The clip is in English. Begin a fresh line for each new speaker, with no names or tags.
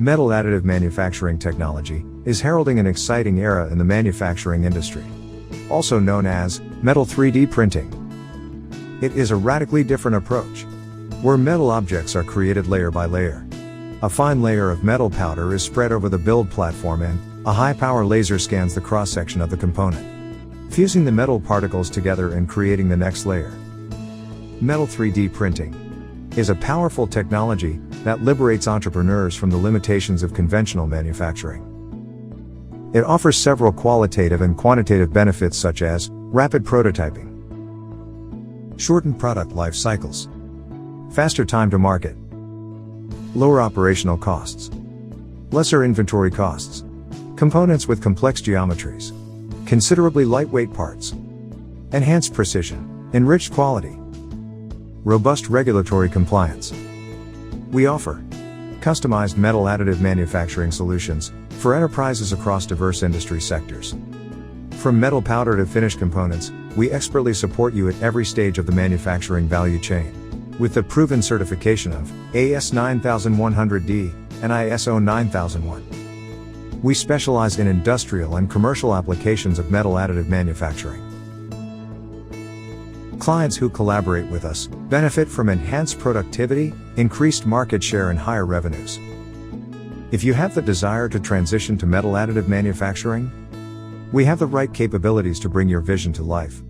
Metal additive manufacturing technology is heralding an exciting era in the manufacturing industry, also known as metal 3D printing. It is a radically different approach, where metal objects are created layer by layer. A fine layer of metal powder is spread over the build platform and a high-power laser scans the cross-section of the component, fusing the metal particles together and creating the next layer. Metal 3D printing is a powerful technology that liberates entrepreneurs from the limitations of conventional manufacturing. It offers several qualitative and quantitative benefits such as rapid prototyping, shortened product life cycles, faster time to market, lower operational costs, lesser inventory costs, components with complex geometries, considerably lightweight parts, enhanced precision, enriched quality, robust regulatory compliance. We offer customized metal additive manufacturing solutions for enterprises across diverse industry sectors. From metal powder to finished components, we expertly support you at every stage of the manufacturing value chain, with the proven certification of AS 9100D and ISO 9001. We specialize in industrial and commercial applications of metal additive manufacturing. Clients who collaborate with us benefit from enhanced productivity, increased market share, and higher revenues. If you have the desire to transition to metal additive manufacturing, we have the right capabilities to bring your vision to life.